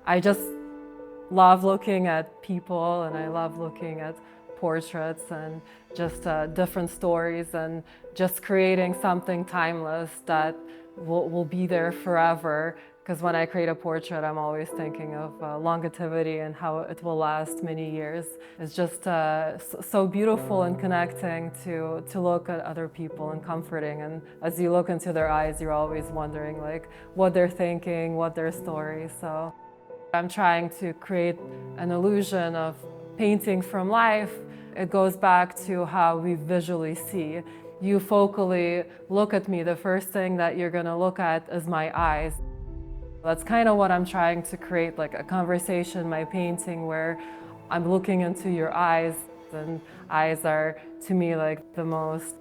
I just love looking at people, and I love looking at portraits and just different stories, and just creating something timeless that will be there forever. Because when I create a portrait, I'm always thinking of longevity and how it will last many years. It's just so beautiful and connecting to look at other people and comforting. And as you look into their eyes, you're always wondering like what they're thinking, what their story. So I'm trying to create an illusion of painting from life. It goes back to how we visually see. You focally look at me, the first thing that you're gonna look at is my eyes. That's kind of what I'm trying to create, like a conversation, my painting, where I'm looking into your eyes, and eyes are, to me, like the most,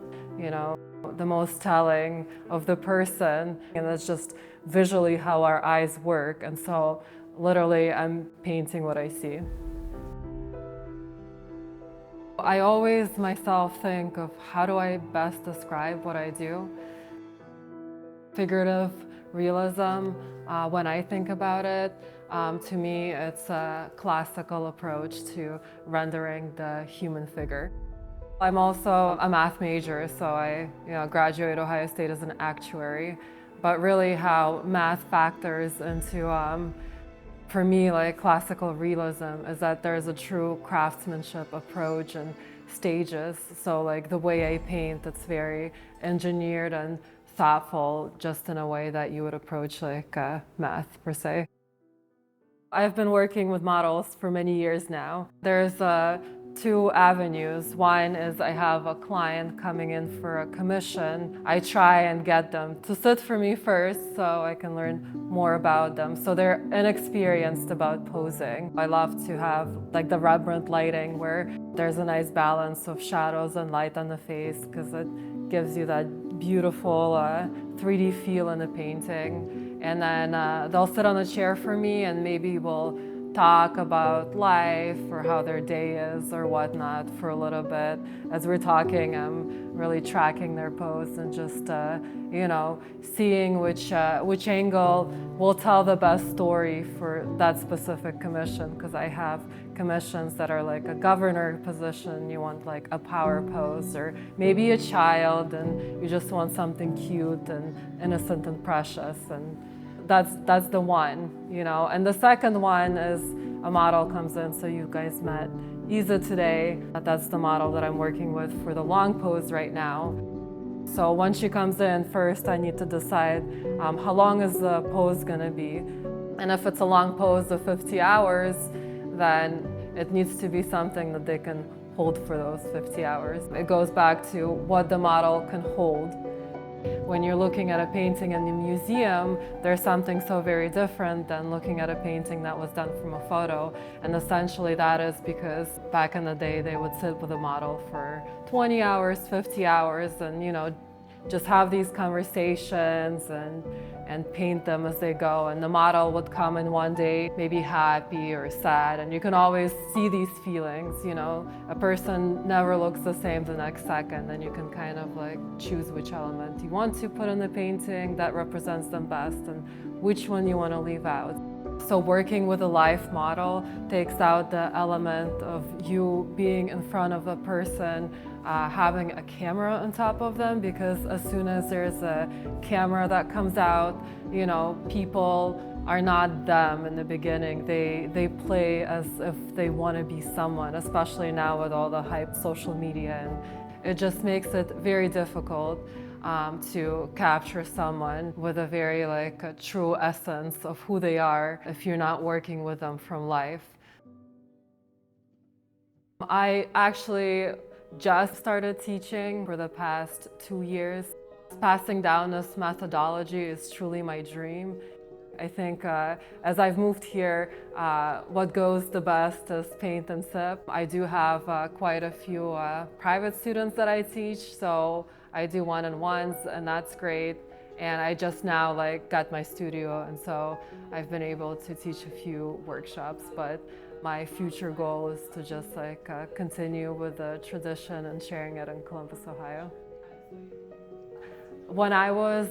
the most telling of the person. And that's just visually how our eyes work. And so literally I'm painting what I see. I always myself think of how do I best describe what I do. Figurative realism, when I think about it, to me it's a classical approach to rendering the human figure. I'm also a math major, so I graduated Ohio State as an actuary, but really how math factors into for me, like classical realism is that there's a true craftsmanship approach and stages. So like the way I paint, it's very engineered and thoughtful, just in a way that you would approach like math per se. I've been working with models for many years now. There's two avenues. One is I have a client coming in for a commission. I try and get them to sit for me first so I can learn more about them. So they're inexperienced about posing. I love to have like the Rembrandt lighting where there's a nice balance of shadows and light on the face, because it gives you that beautiful 3D feel in the painting. And then they'll sit on a chair for me, and maybe we'll talk about life or how their day is or whatnot for a little bit. As we're talking, I'm really tracking their pose and just, seeing which angle will tell the best story for that specific commission. Because I have commissions that are like a governor position, you want like a power pose, or maybe a child and you just want something cute and innocent and precious. And that's the one, And the second one is a model comes in. So you guys met Isa today. That's the model that I'm working with for the long pose right now. So when she comes in, first I need to decide how long is the pose gonna be. And if it's a long pose of 50 hours, then it needs to be something that they can hold for those 50 hours. It goes back to what the model can hold. When you're looking at a painting in the museum, there's something so very different than looking at a painting that was done from a photo. And essentially that is because back in the day, they would sit with a model for 20 hours, 50 hours, and just have these conversations and paint them as they go. And the model would come in one day, maybe happy or sad, and you can always see these feelings, A person never looks the same the next second, and you can kind of like choose which element you want to put in the painting that represents them best and which one you want to leave out. So working with a live model takes out the element of you being in front of a person, having a camera on top of them, because as soon as there's a camera that comes out, people are not them in the beginning. They play as if they want to be someone, especially now with all the hype social media, and it just makes it very difficult to capture someone with a very a true essence of who they are if you're not working with them from life. I actually just started teaching for the past 2 years. Passing down this methodology is truly my dream. I think as I've moved here, what goes the best is paint and sip. I do have quite a few private students that I teach, so I do one-on-ones, and that's great. And I just now got my studio, and so I've been able to teach a few workshops. But my future goal is to just continue with the tradition and sharing it in Columbus, Ohio. When I was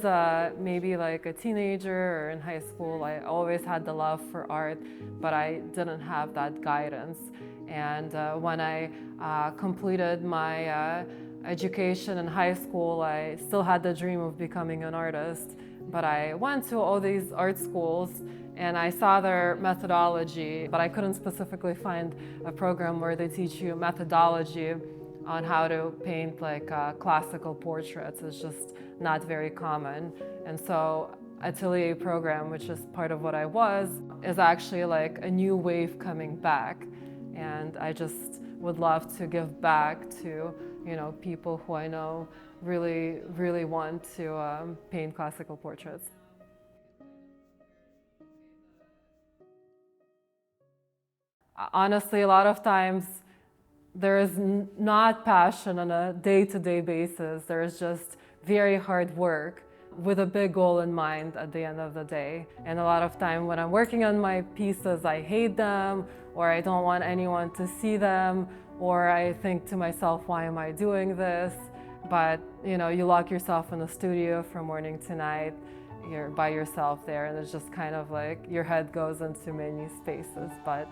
maybe like a teenager or in high school, I always had the love for art, but I didn't have that guidance. And when I completed my education in high school, I still had the dream of becoming an artist. But I went to all these art schools and I saw their methodology, but I couldn't specifically find a program where they teach you methodology on how to paint like classical portraits. It's just not very common. And so Atelier program, which is part of what I was, is actually like a new wave coming back. And I just would love to give back to, people who I know really want to paint classical portraits. Honestly, a lot of times there is not passion on a day-to-day basis. There is just very hard work with a big goal in mind at the end of the day. And a lot of time when I'm working on my pieces, I hate them, or I don't want anyone to see them, or I think to myself, why am I doing this? But you lock yourself in the studio from morning to night, you're by yourself there, and it's just kind of like your head goes into many spaces. But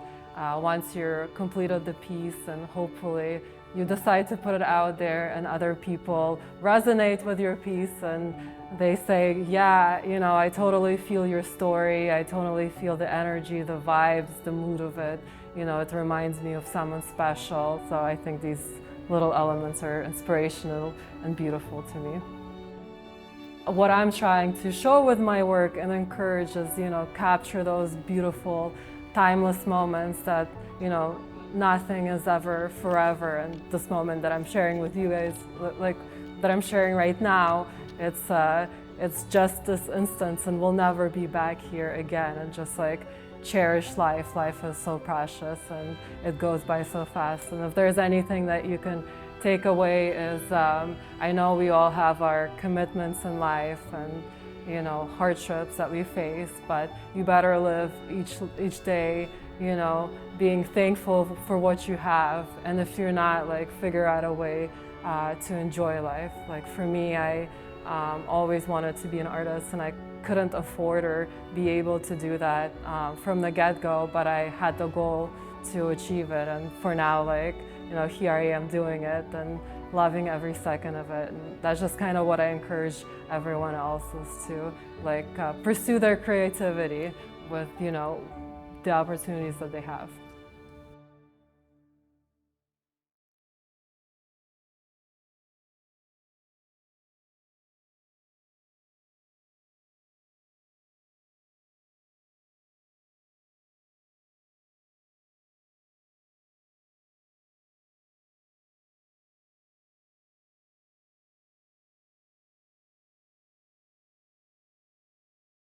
once you're completed the piece and hopefully you decide to put it out there and other people resonate with your piece and they say, yeah, I totally feel your story, I totally feel the energy, the vibes, the mood of it. It reminds me of someone special. So I think these little elements are inspirational and beautiful to me. What I'm trying to show with my work and encourage is, capture those beautiful, timeless moments that, nothing is ever forever. And this moment that I'm sharing with you guys, like that I'm sharing right now, it's just this instance and we'll never be back here again. And just like cherish life. Life is so precious and it goes by so fast. And if there's anything that you can take away is, I know we all have our commitments in life and hardships that we face, but you better live each day, being thankful for what you have. And if you're not, like, figure out a way to enjoy life. Like for me, I always wanted to be an artist and I couldn't afford or be able to do that from the get-go, but I had the goal to achieve it. And for now, like, here I am doing it and loving every second of it. And that's just kind of what I encourage everyone else is to pursue their creativity with, the opportunities that they have.